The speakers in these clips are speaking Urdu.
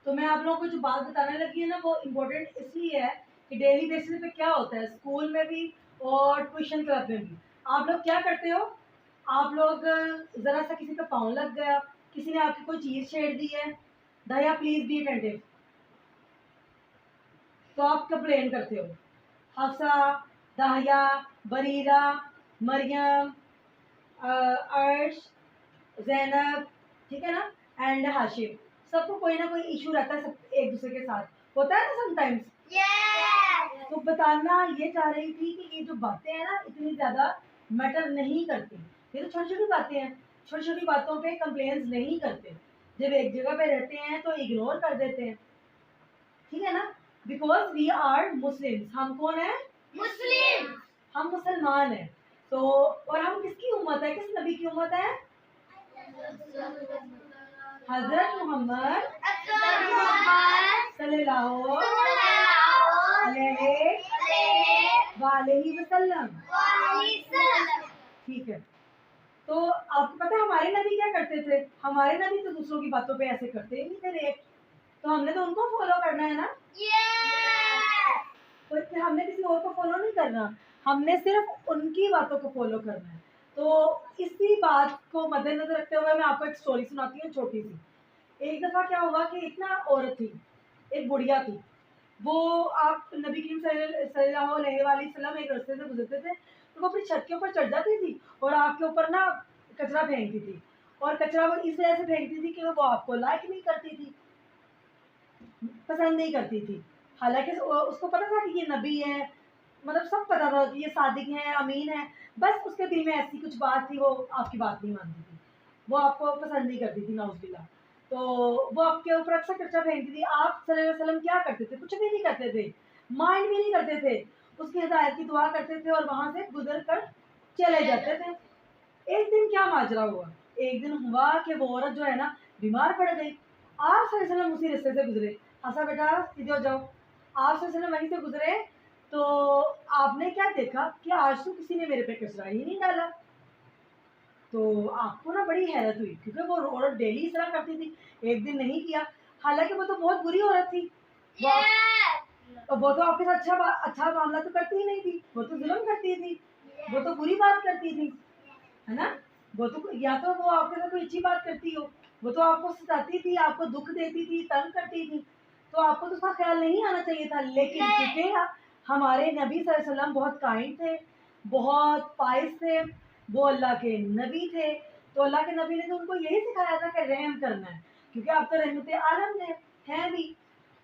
تو میں آپ لوگوں کو جو بات بتانے لگی ہے نا وہ امپورٹنٹ اس لیے ہے کہ ڈیلی بیسس پہ کیا ہوتا ہے اسکول میں بھی اور ٹیوشن کلب میں بھی آپ لوگ کیا کرتے ہو. آپ لوگ ذرا سا کسی کا پاؤں لگ گیا, کسی نے آپ کی کوئی چیز چھیڑ دی ہے, دیا پلیز بی اٹینٹیو, تو آپ کمپلین کرتے ہو. حفصہ, داہیہ, بریرہ, مریم, عرش, زینب, ٹھیک ہے نا, اینڈ ہاشم, سب کو کوئی نہ کوئی ایشو رہتا ہے سب ایک دوسرے کے ساتھ, ہوتا ہے نا سم ٹائمس. تو بتانا یہ چاہ رہی تھی کہ یہ جو باتیں ہیں نا اتنی زیادہ میٹر نہیں کرتی. یہ تو چھوٹی چھوٹی باتیں ہیں, چھوٹی چھوٹی باتوں پہ کمپلینس نہیں کرتے. جب ایک جگہ پہ رہتے ہیں تو اگنور کر دیتے ہیں, ٹھیک ہے نا. بیکاز وی آر مسلم, ہم کون ہیں؟ مسلم, ہم مسلمان ہیں. تو اور ہم کس کی امت ہے, کس نبی کی امت ہے؟ حضرت محمد صلی اللہ علیہ وآلہ وسلم. ٹھیک ہے. تو آپ کو پتا ہے ہمارے نبی کیا کرتے تھے؟ ہمارے نبی تو دوسروں کی باتوں پہ ایسے کرتے ہی نہیں تھے ریٹ. تو ہم نے تو ان کو فالو کرنا ہے نا. تو ہم نے کسی اور کو فالو نہیں کرنا, ہم نے صرف ان کی باتوں کو فالو کرنا ہے. تو اسی بات کو مد نظر رکھتے ہوئے میں آپ کو ایک سٹوری سناتی ہوں چھوٹی سی. ایک دفعہ کیا ہوا کہ ایک نا عورت تھی, ایک بڑھیا تھی. وہ آپ نبی کریم صلی اللہ علیہ وآلہ وسلم ایک راستے سے گزرتے تھے تو وہ اپنی چھت کے اوپر چڑھ جاتی تھی اور آپ کے اوپر نا کچرا پھینکتی تھی. اور کچرا وہ اس وجہ سے پھینکتی تھی کہ وہ آپ کو لائک نہیں کرتی تھی, پسند نہیں کرتی تھی. حالانکہ اس کو پتا تھا کہ یہ نبی ہے, مطلب سب پتا تھا کہ یہ صادق ہیں, امین ہے, بس اس کے دل میں ایسی کچھ بات تھی, وہ آپ کی بات نہیں مانتی تھی, وہ آپ کو پسند نہیں کرتی تھی نعوذ باللہ. تو وہ آپ کے اوپر اکثر کچرا پھینکتی تھی. آپ صلی اللہ علیہ وسلم کیا کرتے تھے؟ کچھ بھی نہیں کرتے تھے, مائنڈ بھی نہیں کرتے تھے, اس کی ہدایت کی دعا کرتے تھے اور وہاں سے گزر کر چلے جاتے تھے. ایک دن کیا ماجرا ہوا, ایک دن ہوا کہ وہ عورت جو ہے نا بیمار پڑ گئی. آپ صلی اللہ علیہ وسلم اسی رستے سے گزرے. ہنسا بیٹا سیدھے ہو جاؤ. آپ صلی اللہ علیہ وسلم وہیں سے گزرے تو آپ نے کیا دیکھا کہ آج تو کسی نے میرے پہ کچرا ہی نہیں ڈالا. تو آپ کو نا بڑی حیرت ہوئی کیونکہ وہ عورت ڈیلی اس طرح کرتی تھی, ایک دن نہیں کیا. حالانکہ وہ تو بہت بری عورت تھی, وہ تو آپ کے ساتھ اچھا معاملہ تو کرتی ہی نہیں تھی, وہ تو ظلم کرتی تھی, وہ تو بری بات کرتی تھی, ہے نا. وہ تو یا تو وہ آپ کے ساتھ کوئی اچھی بات کرتی ہو, وہ تو آپ کو ستاتی تھی, آپ کو دکھ دیتی تھی, تنگ کرتی تھی, تو آپ کو تو اس کا خیال نہیں آنا چاہیے تھا. لیکن کیونکہ ہمارے نبی صلی اللہ علیہ وسلم بہت کائنڈ تھے, بہت پائس تھے, وہ اللہ کے نبی تھے, تو اللہ کے نبی نے تو ان کو یہی سکھایا تھا کہ رحم کرنا ہے, کیونکہ آپ تو رحمت عالم ہیں بھی.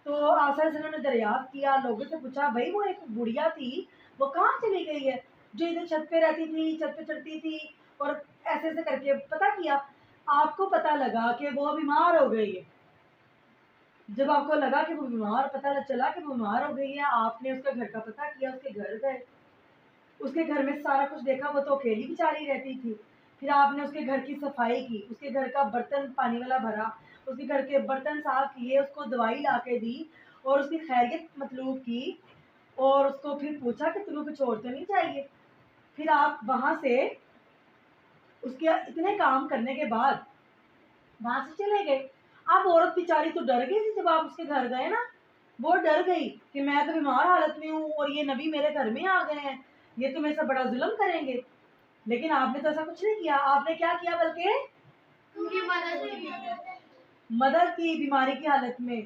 تو آپ صلی اللہ علیہ وسلم نے دریافت کیا, لوگوں سے پوچھا بھائی وہ ایک بڑھیا تھی وہ کہاں چلی گئی ہے جو ادھر چھت پہ رہتی تھی, چھت پہ چڑھتی تھی, اور ایسے ایسے کر کے پتا کیا. آپ کو پتا لگا کہ وہ بیمار ہو گئی ہے. جب آپ کو لگا کہ وہ بیمار, پتہ چلا کہ وہ بیمار ہو گئی ہے, آپ نے اس کے گھر کا پتہ کیا, اس کے گھر گئے, اس کے گھر میں سارا کچھ دیکھا, وہ تو اکیلی بیچاری رہتی تھی. پھر آپ نے اس کے گھر کی صفائی کی, اس کے گھر کا برتن پانی والا بھرا, اس کے گھر کے برتن صاف کیے, اس کو دوائی لا کے دی اور اس کی خیریت مطلوب کی, اور اس کو پھر پوچھا کہ تمہیں کچھ اور تو نہیں چاہیے. پھر آپ وہاں سے اس کے اتنے کام کرنے کے بعد وہاں سے چلے گئے. اب عورت بیچاری تو ڈر گئی تھی, جب آپ اس کے گھر گئے نا وہ ڈر گئی کہ میں تو بیمار حالت میں ہوں اور یہ نبی میرے گھر میں آ گئے ہیں, یہ تو میرے سے بڑا ظلم کریں گے. لیکن آپ نے تو ایسا کچھ نہیں کیا. آپ نے کیا کیا, بلکہ مدد کی بیماری کی حالت میں.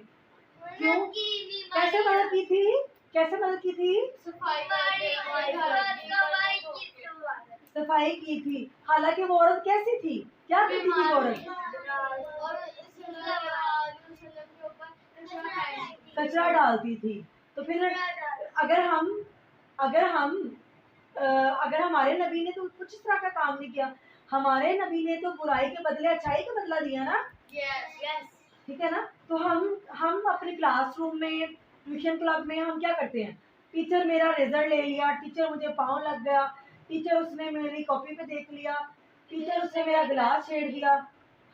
کیوں, کیسے مدد کی تھی, کیسے مدد کی تھی؟ صفائی کی تھی. حالانکہ وہ عورت کیسی تھی, کیا کرتی تھی وہ عورت؟ کچرا ڈالتی تھی. تو پھر اگر ہمارے نبی نے تو کچھ اس طرح کا کام نہیں کیا. ہمارے نبی نے تو برائی کے بدلے اچھائی کا بدلہ دیا نا. ٹھیک ہے نا. تو ہم اپنے کلاس روم میں, ٹیوشن کلب میں ہم کیا کرتے ہیں, ٹیچر میرا ریزلٹ لے لیا, ٹیچر مجھے پاؤں لگ گیا, ٹیچر اس نے میری کاپی پہ دیکھ لیا, ٹیچر اس نے میرا گلاس چھیڑ دیا.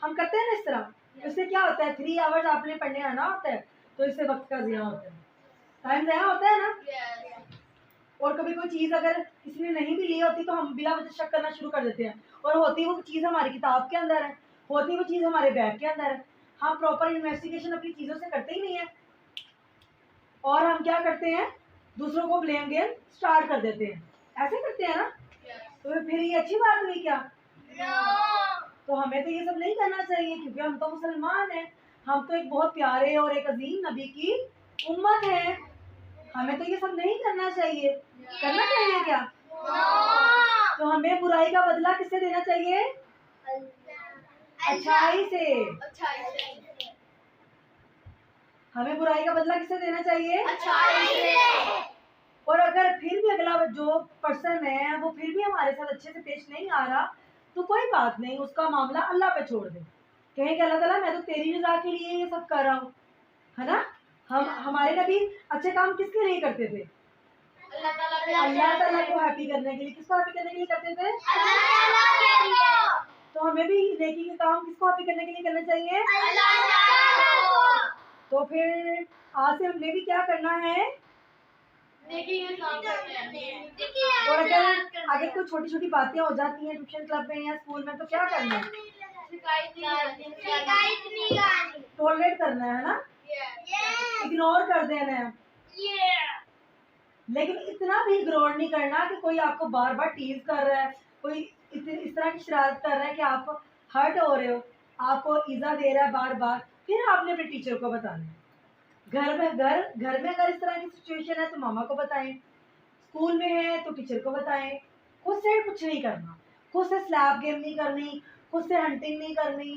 ہم کرتے ہیں نا اس طرح. اس سے کیا ہوتا ہے, 3 آورز آپ نے پڑھنے آنا ہوتا ہے, تو اس سے وقت کا ضیاع ہوتا ہے, ٹائم ضیاع ہوتا ہے نا. اور کبھی کوئی چیز اگر کسی نے نہیں بھی لی ہوتی تو ہم بلا وجہ شک کرنا شروع کر دیتے ہیں, اور ہوتی وہ چیز ہماری کتاب کے اندر ہے, ہوتی وہ چیز ہمارے بیگ کے اندر ہے. ہم پراپر انویسٹیگیشن اپنی چیزوں سے کرتے ہی نہیں ہیں, اور ہم کیا کرتے ہیں, دوسروں کو بلیم گیم اسٹارٹ کر دیتے ہیں. ایسے کرتے ہیں نا, تو پھر یہ اچھی بات ہوئی کیا؟ تو ہمیں تو یہ سب نہیں کرنا چاہیے, کیونکہ ہم تو مسلمان ہیں, ہم تو ایک بہت پیارے اور ایک عظیم نبی کی امت ہے. ہمیں تو یہ سب نہیں کرنا چاہیے. کرنا چاہیے کیا؟ تو ہمیں برائی کا بدلہ کس سے دینا چاہیے؟ اچھائی سے. ہمیں برائی کا بدلہ کس سے دینا چاہیے؟ اچھائی سے. اور اگر پھر بھی اگلا جو پرسن ہے وہ پھر بھی ہمارے ساتھ اچھے سے پیش نہیں آ رہا, تو کوئی بات نہیں, اس کا معاملہ اللہ پہ چھوڑ دیں. کہیں کہ اللہ تعالیٰ میں تو تیری رضا کے لیے یہ سب کر رہا ہوں, ہے نا. ہمارے نبی اچھے کام کس کے لیے کرتے تھے؟ اللہ تعالیٰ کو ہیپی کرنے کے لیے. کس کو ہیپی کرنے کے لیے کرتے تھے؟ تو ہمیں بھی نیکی کے کام کس کو ہیپی کرنے کے لیے کرنا چاہیے؟ تو پھر آج سے ہم نے بھی کیا کرنا ہے؟ اور اگر کوئی چھوٹی چھوٹی باتیں ہو جاتی ہیں ٹیوشن کلب میں یا اسکول میں, تو کیا کرنا ہے؟ ٹولریٹ کرنا ہے نا, اگنور کر دینا ہے. لیکن اتنا بھی اگنور نہیں کرنا کہ کوئی آپ کو بار بار ٹیز کر رہا ہے, کوئی اس طرح کی شرارت کر رہا ہے کہ آپ ہرٹ ہو رہے ہو, آپ کو ایزا دے رہا ہے بار بار, پھر آپ نے اپنے ٹیچر کو بتانا ہے. گھر میں اگر اس طرح کی سچویشن ہے تو ماما کو بتائیں, اسکول میں ہے تو ٹیچر کو بتائیں. خود سے کچھ نہیں کرنا, خود سے سلیپ گیم نہیں کرنی, خود سے ہنٹنگ نہیں کرنی,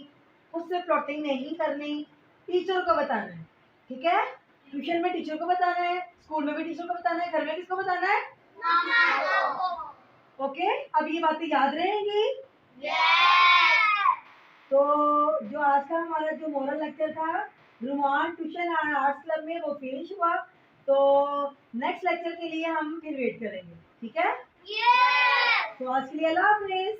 خود سے پلاٹنگ نہیں کرنی, ٹیچر کو بتانا ہے. ٹھیک ہے, ٹیوشن میں ٹیچر کو بتانا ہے, اسکول میں بھی ٹیچر کو بتانا ہے, گھر میں کس کو بتانا ہے؟ اوکے, اب یہ باتیں یاد رہیں گی؟ تو جو آج کا ہمارا جو مورل لیکچر تھا رومان ٹیوشن اینڈ آرٹس کلب میں, وہ فنش ہوا. تو نیکسٹ لیکچر کے لیے ہم پھر ویٹ کریں گے. ٹھیک ہے, تو آج کے لیے اللہ حافظ.